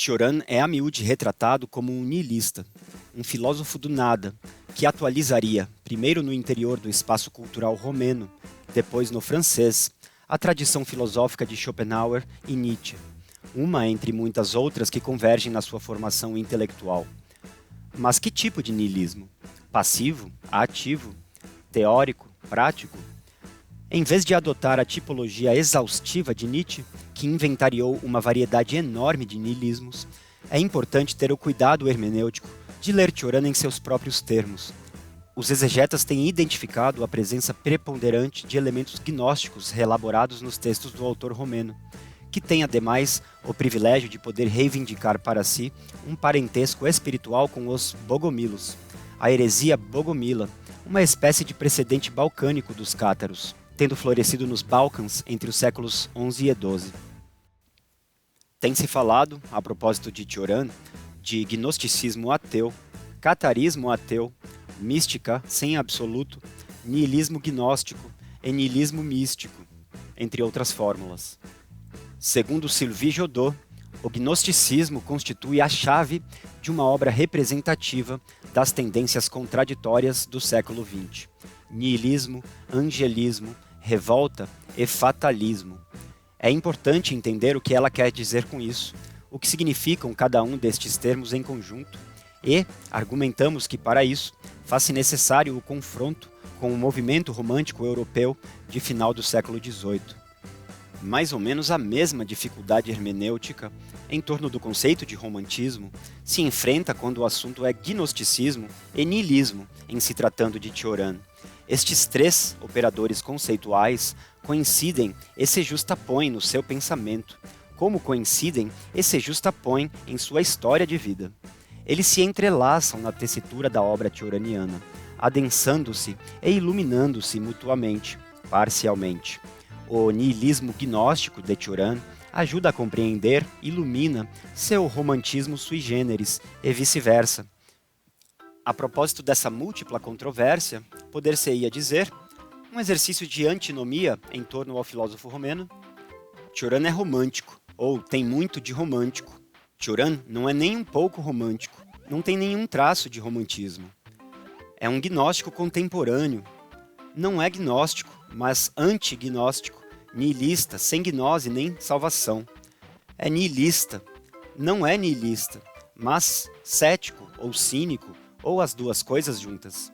Cioran é a miúde retratado como um niilista, um filósofo do nada, que atualizaria, primeiro no interior do espaço cultural romeno, depois no francês, a tradição filosófica de Schopenhauer e Nietzsche, uma entre muitas outras que convergem na sua formação intelectual. Mas que tipo de niilismo? Passivo? Ativo? Teórico? Prático? Em vez de adotar a tipologia exaustiva de Nietzsche, que inventariou uma variedade enorme de niilismos, é importante ter o cuidado hermenêutico de ler Cioran em seus próprios termos. Os exegetas têm identificado a presença preponderante de elementos gnósticos reelaborados nos textos do autor romeno, que tem, ademais, o privilégio de poder reivindicar para si um parentesco espiritual com os bogomilos, a heresia bogomila, uma espécie de precedente balcânico dos cátaros, tendo florescido nos Balcãs entre os séculos XI e XII. Tem-se falado, a propósito de Cioran, de gnosticismo ateu, catarismo ateu, mística sem absoluto, niilismo gnóstico e niilismo místico, entre outras fórmulas. Segundo Sylvie Jodot, o gnosticismo constitui a chave de uma obra representativa das tendências contraditórias do século XX. Niilismo, angelismo, revolta e fatalismo. É importante entender o que ela quer dizer com isso, o que significam cada um destes termos em conjunto, e argumentamos que, para isso, faz-se necessário o confronto com o movimento romântico europeu de final do século XVIII. Mais ou menos a mesma dificuldade hermenêutica em torno do conceito de romantismo se enfrenta quando o assunto é gnosticismo e niilismo em se tratando de Cioran. Estes três operadores conceituais coincidem e se justapõem no seu pensamento, como coincidem e se justapõem em sua história de vida. Eles se entrelaçam na tessitura da obra cioraniana, adensando-se e iluminando-se mutuamente, parcialmente. O niilismo gnóstico de Cioran ajuda a compreender, ilumina, seu romantismo sui generis e vice-versa. A propósito dessa múltipla controvérsia, poder-se-ia dizer, um exercício de antinomia em torno ao filósofo romeno: Cioran é romântico, ou tem muito de romântico. Cioran não é nem um pouco romântico, não tem nenhum traço de romantismo. É um gnóstico contemporâneo. Não é gnóstico, mas antignóstico, niilista, sem gnose nem salvação. É niilista, não é niilista, mas cético ou cínico, ou as duas coisas juntas.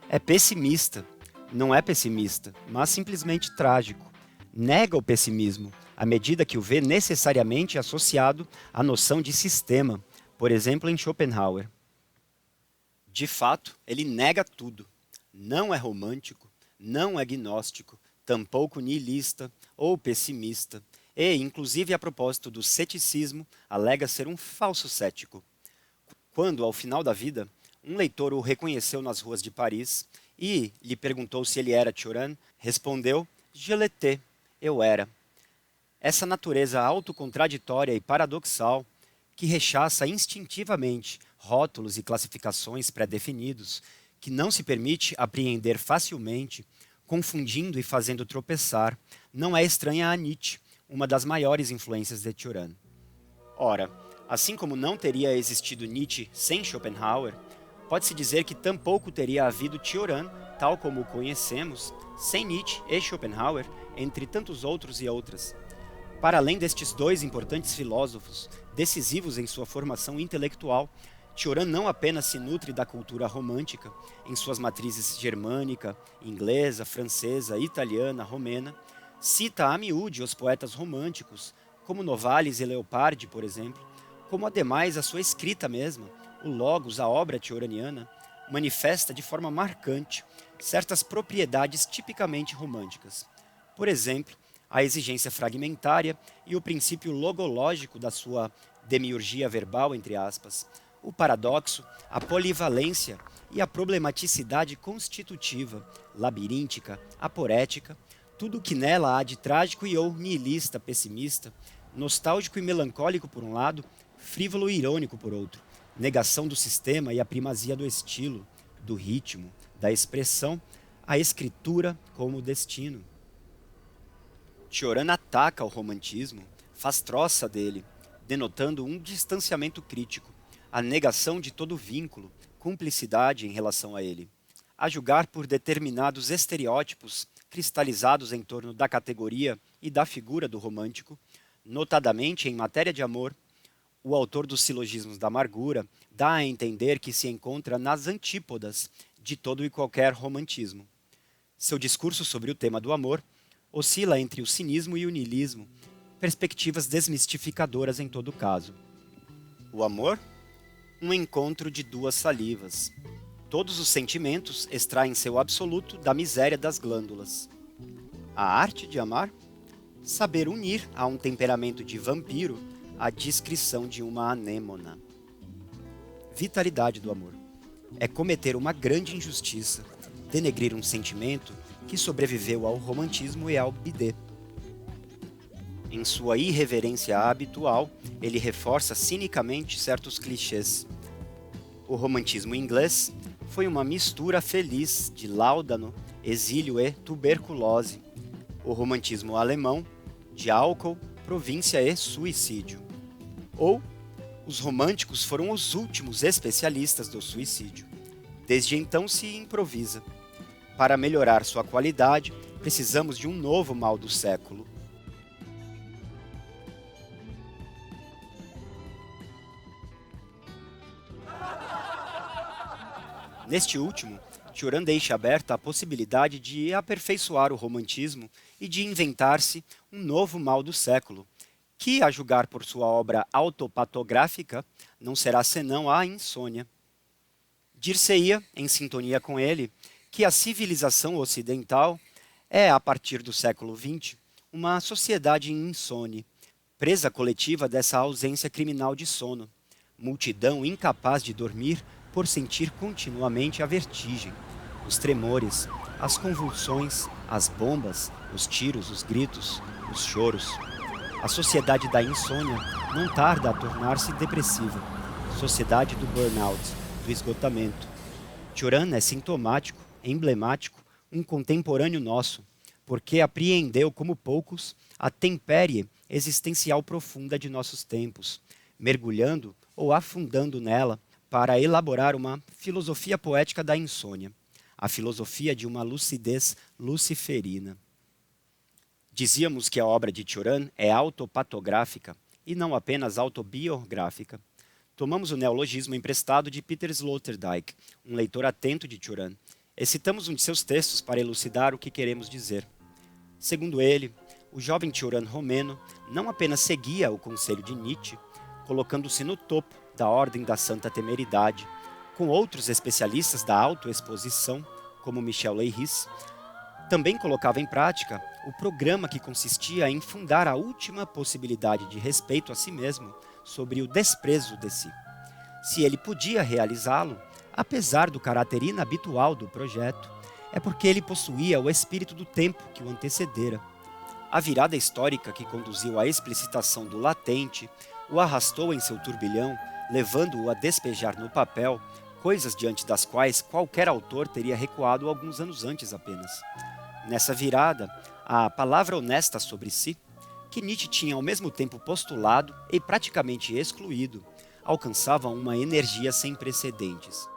É pessimista, não é pessimista, mas simplesmente trágico. Nega o pessimismo, à medida que o vê necessariamente associado à noção de sistema, por exemplo em Schopenhauer. De fato, ele nega tudo. Não é romântico, não é gnóstico, tampouco niilista ou pessimista, e, inclusive a propósito do ceticismo, alega ser um falso cético. Quando, ao final da vida, um leitor o reconheceu nas ruas de Paris e lhe perguntou se ele era Cioran, respondeu: Je l'étais, eu era. Essa natureza autocontraditória e paradoxal, que rechaça instintivamente rótulos e classificações pré-definidos, que não se permite apreender facilmente, confundindo e fazendo tropeçar, não é estranha a Nietzsche, uma das maiores influências de Cioran. Ora, assim como não teria existido Nietzsche sem Schopenhauer, pode-se dizer que tampouco teria havido Cioran, tal como o conhecemos, sem Nietzsche e Schopenhauer, entre tantos outros e outras. Para além destes dois importantes filósofos, decisivos em sua formação intelectual, Cioran não apenas se nutre da cultura romântica, em suas matrizes germânica, inglesa, francesa, italiana, romena, cita a miúde os poetas românticos, como Novalis e Leopardi, por exemplo, como ademais a sua escrita mesma, o Logos, a obra cioraniana, manifesta de forma marcante certas propriedades tipicamente românticas. Por exemplo, a exigência fragmentária e o princípio logológico da sua demiurgia verbal, entre aspas, o paradoxo, a polivalência e a problematicidade constitutiva, labiríntica, aporética, tudo o que nela há de trágico e ou nihilista, pessimista, nostálgico e melancólico por um lado, frívolo e irônico por outro, negação do sistema e a primazia do estilo, do ritmo, da expressão, a escritura como destino. Cioran ataca o romantismo, faz troça dele, denotando um distanciamento crítico, a negação de todo vínculo, cumplicidade em relação a ele. A julgar por determinados estereótipos cristalizados em torno da categoria e da figura do romântico, notadamente em matéria de amor, o autor dos Silogismos da Amargura dá a entender que se encontra nas antípodas de todo e qualquer romantismo. Seu discurso sobre o tema do amor oscila entre o cinismo e o niilismo, perspectivas desmistificadoras em todo caso. O amor? Um encontro de duas salivas. Todos os sentimentos extraem seu absoluto da miséria das glândulas. A arte de amar? Saber unir a um temperamento de vampiro a discrição de uma anêmona. Vitalidade do amor. É cometer uma grande injustiça, denegrir um sentimento que sobreviveu ao romantismo e ao bidê. Em sua irreverência habitual, ele reforça cinicamente certos clichês. O romantismo inglês foi uma mistura feliz de láudano, exílio e tuberculose. O romantismo alemão, de álcool, província e suicídio. Ou, os românticos foram os últimos especialistas do suicídio. Desde então se improvisa. Para melhorar sua qualidade, precisamos de um novo mal do século. Neste último, Cioran deixa aberta a possibilidade de aperfeiçoar o romantismo e de inventar-se um novo mal do século, que, a julgar por sua obra autopatográfica, não será senão a insônia. Dir-se-ia, em sintonia com ele, que a civilização ocidental é, a partir do século XX, uma sociedade insone, presa coletiva dessa ausência criminal de sono, multidão incapaz de dormir por sentir continuamente a vertigem, os tremores, as convulsões, as bombas, os tiros, os gritos, os choros. A sociedade da insônia não tarda a tornar-se depressiva, sociedade do burnout, do esgotamento. Cioran é sintomático, emblemático, um contemporâneo nosso, porque apreendeu como poucos a tempérie existencial profunda de nossos tempos, mergulhando ou afundando nela para elaborar uma filosofia poética da insônia, a filosofia de uma lucidez luciferina. Dizíamos que a obra de Cioran é autopatográfica e não apenas autobiográfica. Tomamos o neologismo emprestado de Peter Sloterdijk, um leitor atento de Cioran, e citamos um de seus textos para elucidar o que queremos dizer. Segundo ele, o jovem Cioran romeno não apenas seguia o conselho de Nietzsche, colocando-se no topo da ordem da santa temeridade, com outros especialistas da autoexposição, como Michel Leiris, também colocava em prática o programa que consistia em fundar a última possibilidade de respeito a si mesmo sobre o desprezo de si. Se ele podia realizá-lo, apesar do caráter inabitual do projeto, é porque ele possuía o espírito do tempo que o antecedera. A virada histórica que conduziu à explicitação do latente o arrastou em seu turbilhão, levando-o a despejar no papel coisas diante das quais qualquer autor teria recuado alguns anos antes apenas. Nessa virada, a palavra honesta sobre si, que Nietzsche tinha ao mesmo tempo postulado e praticamente excluído, alcançava uma energia sem precedentes.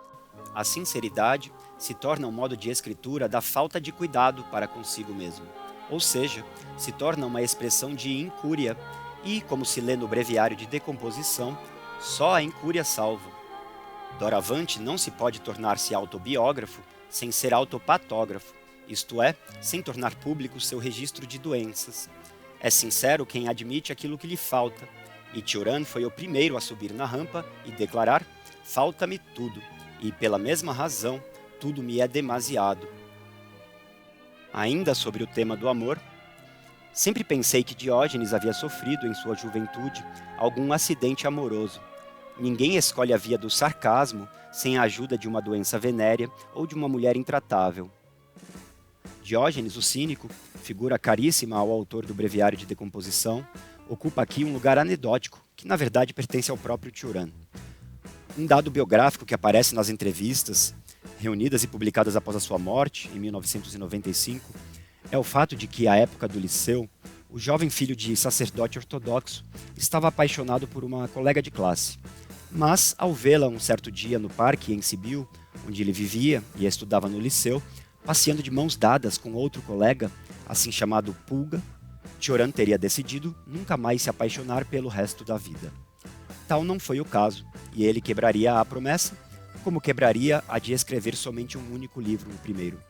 A sinceridade se torna um modo de escritura da falta de cuidado para consigo mesmo, ou seja, se torna uma expressão de incúria e, como se lê no breviário de decomposição, só a incúria salva. Doravante não se pode tornar-se autobiógrafo sem ser autopatógrafo, isto é, sem tornar público seu registro de doenças. É sincero quem admite aquilo que lhe falta, e Cioran foi o primeiro a subir na rampa e declarar: falta-me tudo, e pela mesma razão, tudo me é demasiado. Ainda sobre o tema do amor, sempre pensei que Diógenes havia sofrido em sua juventude algum acidente amoroso. Ninguém escolhe a via do sarcasmo sem a ajuda de uma doença venérea ou de uma mulher intratável. Diógenes, o cínico, figura caríssima ao autor do Breviário de Decomposição, ocupa aqui um lugar anedótico, que na verdade pertence ao próprio Cioran. Um dado biográfico que aparece nas entrevistas, reunidas e publicadas após a sua morte, em 1995, é o fato de que, à época do Liceu, o jovem filho de sacerdote ortodoxo estava apaixonado por uma colega de classe. Mas, ao vê-la um certo dia no parque em Sibiu, onde ele vivia e estudava no liceu, passeando de mãos dadas com outro colega, assim chamado Pulga, Cioran teria decidido nunca mais se apaixonar pelo resto da vida. Tal não foi o caso, e ele quebraria a promessa, como quebraria a de escrever somente um único livro no primeiro.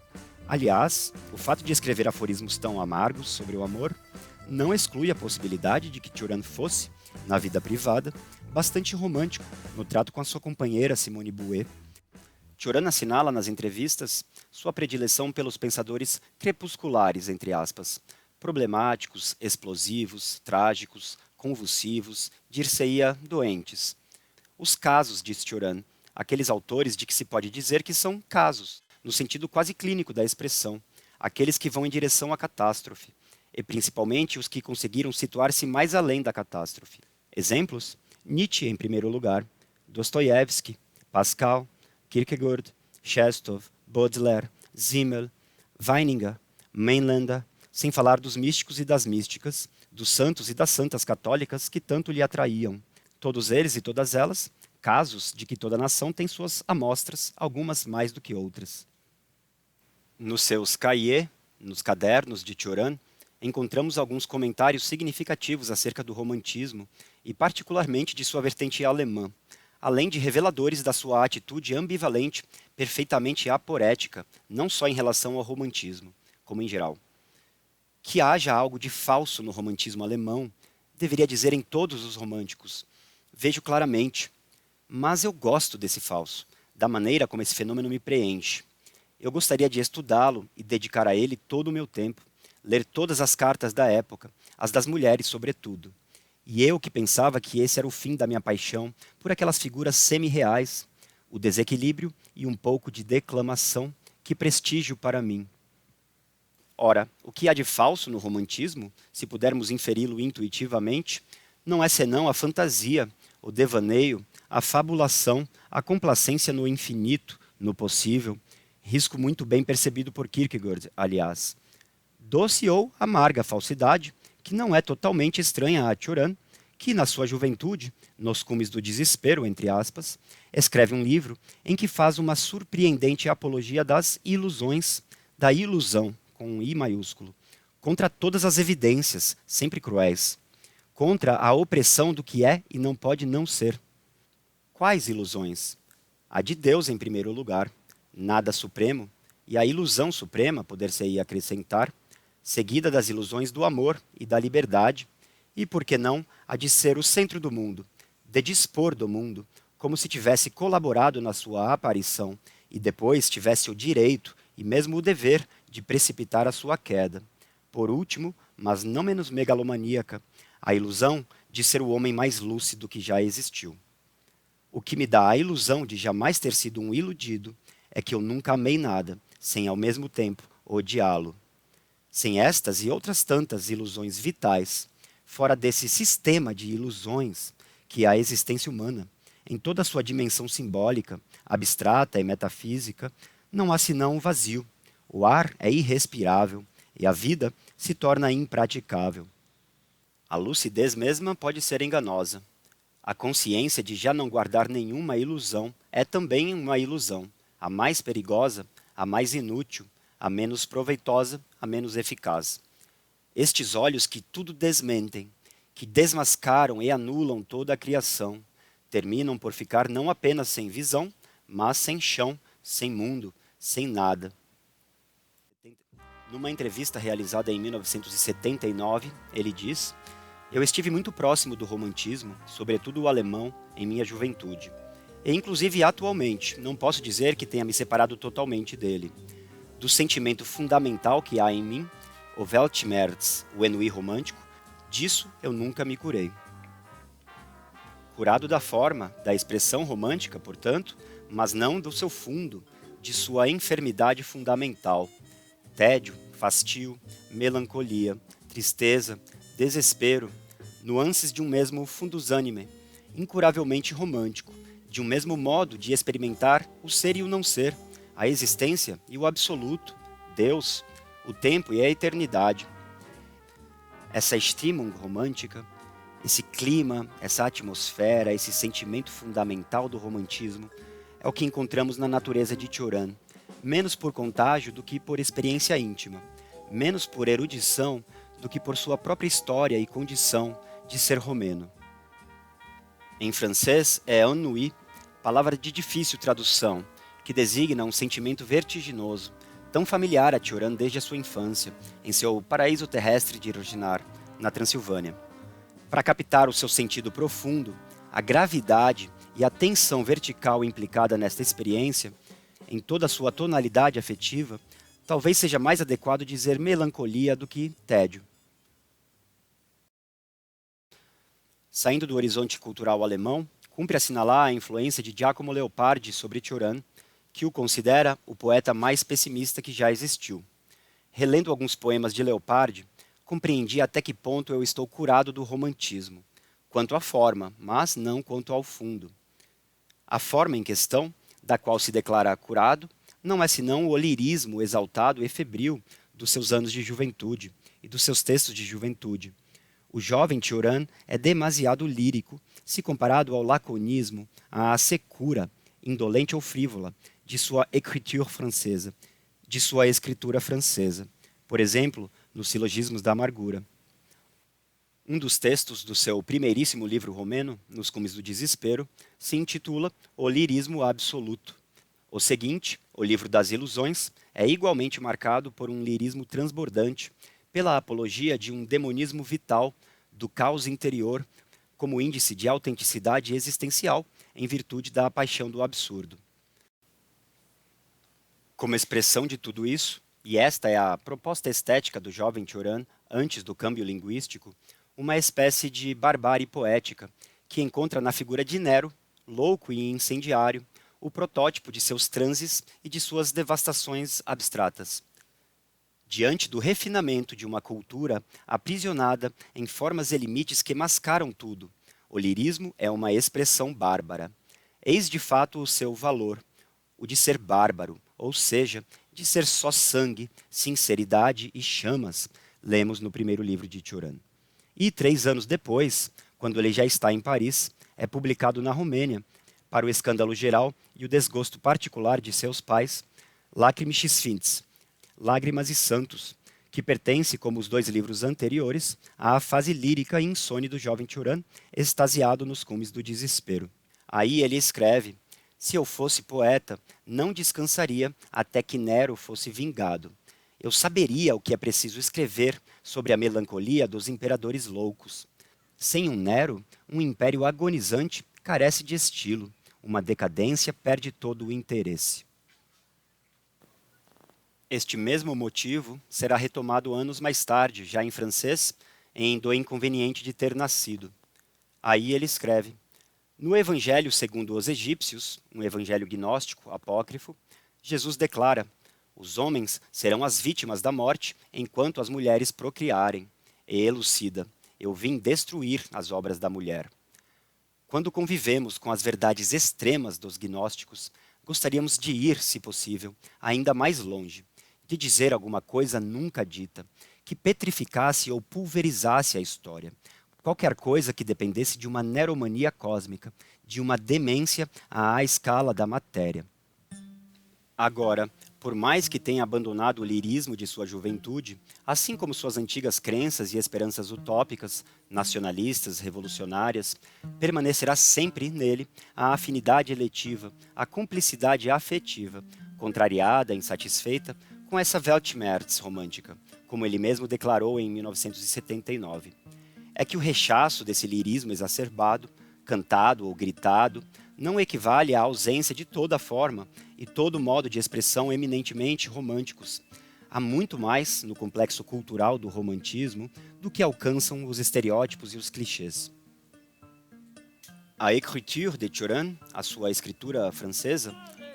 Aliás, o fato de escrever aforismos tão amargos sobre o amor não exclui a possibilidade de que Cioran fosse, na vida privada, bastante romântico no trato com a sua companheira Simone Bouet. Cioran assinala nas entrevistas sua predileção pelos pensadores crepusculares, entre aspas, problemáticos, explosivos, trágicos, convulsivos, dir-se-ia doentes. Os casos, diz Cioran, aqueles autores de que se pode dizer que são casos, no sentido quase clínico da expressão, aqueles que vão em direção à catástrofe, e principalmente os que conseguiram situar-se mais além da catástrofe. Exemplos? Nietzsche, em primeiro lugar, Dostoiévski, Pascal, Kierkegaard, Chestov, Baudelaire, Simmel, Weininger, Mainlander, sem falar dos místicos e das místicas, dos santos e das santas católicas que tanto lhe atraíam. Todos eles e todas elas, casos de que toda nação tem suas amostras, algumas mais do que outras. Nos seus cahiers, nos cadernos de Cioran, encontramos alguns comentários significativos acerca do romantismo e particularmente de sua vertente alemã, além de reveladores da sua atitude ambivalente, perfeitamente aporética, não só em relação ao romantismo, como em geral. Que haja algo de falso no romantismo alemão, deveria dizer em todos os românticos. Vejo claramente, mas eu gosto desse falso, da maneira como esse fenômeno me preenche. Eu gostaria de estudá-lo e dedicar a ele todo o meu tempo, ler todas as cartas da época, as das mulheres sobretudo. E eu que pensava que esse era o fim da minha paixão por aquelas figuras semi-reais, o desequilíbrio e um pouco de declamação, que prestígio para mim. Ora, o que há de falso no romantismo, se pudermos inferi-lo intuitivamente, não é senão a fantasia, o devaneio, a fabulação, a complacência no infinito, no possível, risco muito bem percebido por Kierkegaard, aliás. Doce ou amarga falsidade, que não é totalmente estranha a Cioran, que, na sua juventude, nos cumes do desespero, entre aspas, escreve um livro em que faz uma surpreendente apologia das ilusões, da ilusão, com um I maiúsculo, contra todas as evidências, sempre cruéis, contra a opressão do que é e não pode não ser. Quais ilusões? A de Deus, em primeiro lugar, nada supremo, e a ilusão suprema, poder-se-ia acrescentar, seguida das ilusões do amor e da liberdade, e, por que não, a de ser o centro do mundo, de dispor do mundo, como se tivesse colaborado na sua aparição, e depois tivesse o direito e mesmo o dever de precipitar a sua queda. Por último, mas não menos megalomaníaca, a ilusão de ser o homem mais lúcido que já existiu. O que me dá a ilusão de jamais ter sido um iludido é que eu nunca amei nada, sem ao mesmo tempo odiá-lo. Sem estas e outras tantas ilusões vitais, fora desse sistema de ilusões que é a existência humana, em toda a sua dimensão simbólica, abstrata e metafísica, não há senão um vazio. O ar é irrespirável e a vida se torna impraticável. A lucidez mesma pode ser enganosa. A consciência de já não guardar nenhuma ilusão é também uma ilusão, a mais perigosa, a mais inútil, a menos proveitosa, a menos eficaz. Estes olhos que tudo desmentem, que desmascaram e anulam toda a criação, terminam por ficar não apenas sem visão, mas sem chão, sem mundo, sem nada. Numa entrevista realizada em 1979, ele diz: "Eu estive muito próximo do romantismo, sobretudo o alemão, em minha juventude. E inclusive atualmente, não posso dizer que tenha me separado totalmente dele. Do sentimento fundamental que há em mim, o Weltschmerz, o ennui romântico, disso eu nunca me curei." Curado da forma, da expressão romântica, portanto, mas não do seu fundo, de sua enfermidade fundamental. Tédio, fastio, melancolia, tristeza, desespero, nuances de um mesmo fundus anime, incuravelmente romântico, de um mesmo modo de experimentar o ser e o não ser, a existência e o absoluto, Deus, o tempo e a eternidade. Essa Stimmung romântica, esse clima, essa atmosfera, esse sentimento fundamental do romantismo é o que encontramos na natureza de Cioran, menos por contágio do que por experiência íntima, menos por erudição do que por sua própria história e condição de ser romeno. Em francês é ennui, palavra de difícil tradução, que designa um sentimento vertiginoso, tão familiar a Cioran desde a sua infância, em seu paraíso terrestre de Roginar, na Transilvânia. Para captar o seu sentido profundo, a gravidade e a tensão vertical implicada nesta experiência, em toda a sua tonalidade afetiva, talvez seja mais adequado dizer melancolia do que tédio. Saindo do horizonte cultural alemão, cumpre assinalar a influência de Giacomo Leopardi sobre Cioran, que o considera o poeta mais pessimista que já existiu. Relendo alguns poemas de Leopardi, compreendi até que ponto eu estou curado do romantismo, quanto à forma, mas não quanto ao fundo. A forma em questão, da qual se declara curado, não é senão o lirismo exaltado e febril dos seus anos de juventude e dos seus textos de juventude. O jovem Cioran é demasiado lírico se comparado ao laconismo, à secura, indolente ou frívola, de sua écriture francesa, de sua escritura francesa. Por exemplo, nos Silogismos da Amargura. Um dos textos do seu primeiríssimo livro romeno, Nos Cumes do Desespero, se intitula O Lirismo Absoluto. O seguinte, O Livro das Ilusões, é igualmente marcado por um lirismo transbordante, pela apologia de um demonismo vital, do caos interior, como índice de autenticidade existencial, em virtude da paixão do absurdo. Como expressão de tudo isso, e esta é a proposta estética do jovem Cioran antes do câmbio linguístico, uma espécie de barbárie poética, que encontra na figura de Nero, louco e incendiário, o protótipo de seus transes e de suas devastações abstratas. Diante do refinamento de uma cultura aprisionada em formas e limites que mascaram tudo, o lirismo é uma expressão bárbara. Eis de fato o seu valor, o de ser bárbaro, ou seja, de ser só sangue, sinceridade e chamas, lemos no primeiro livro de Cioran. E 3 anos depois, quando ele já está em Paris, é publicado na Romênia, para o escândalo geral e o desgosto particular de seus pais, Lacrimis e Sphinx, Lágrimas e Santos, que pertence, como os 2 livros anteriores, à fase lírica e insone do jovem Cioran, extasiado nos cumes do desespero. Aí ele escreve: se eu fosse poeta, não descansaria até que Nero fosse vingado. Eu saberia o que é preciso escrever sobre a melancolia dos imperadores loucos. Sem um Nero, um império agonizante carece de estilo. Uma decadência perde todo o interesse. Este mesmo motivo será retomado anos mais tarde, já em francês, em Do Inconveniente de Ter Nascido. Aí ele escreve: no Evangelho segundo os egípcios, um evangelho gnóstico, apócrifo, Jesus declara: os homens serão as vítimas da morte enquanto as mulheres procriarem. E elucida: eu vim destruir as obras da mulher. Quando convivemos com as verdades extremas dos gnósticos, gostaríamos de ir, se possível, ainda mais longe, de dizer alguma coisa nunca dita, que petrificasse ou pulverizasse a história. Qualquer coisa que dependesse de uma neromania cósmica, de uma demência à escala da matéria. Agora, por mais que tenha abandonado o lirismo de sua juventude, assim como suas antigas crenças e esperanças utópicas, nacionalistas, revolucionárias, permanecerá sempre nele a afinidade eletiva, a cumplicidade afetiva, contrariada, insatisfeita, com essa Weltschmerz romântica, como ele mesmo declarou em 1979. É que o rechaço desse lirismo exacerbado, cantado ou gritado, não equivale à ausência de toda forma e todo modo de expressão eminentemente românticos. Há muito mais no complexo cultural do romantismo do que alcançam os estereótipos e os clichês. A écriture de Cioran, a sua escritura francesa,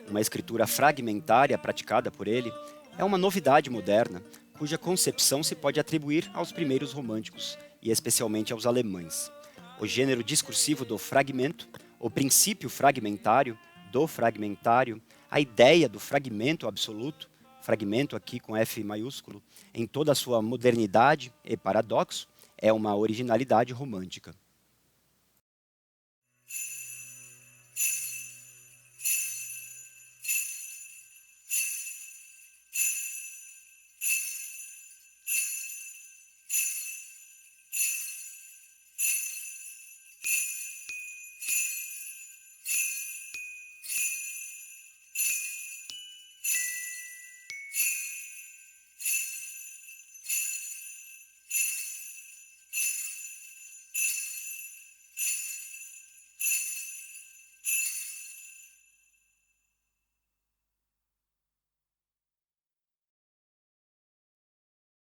uma escritura fragmentária praticada por ele, é uma novidade moderna, cuja concepção se pode atribuir aos primeiros românticos, e especialmente aos alemães. O gênero discursivo do fragmento, o princípio fragmentário, do fragmentário, a ideia do fragmento absoluto, fragmento aqui com F maiúsculo, em toda a sua modernidade e paradoxo, é uma originalidade romântica.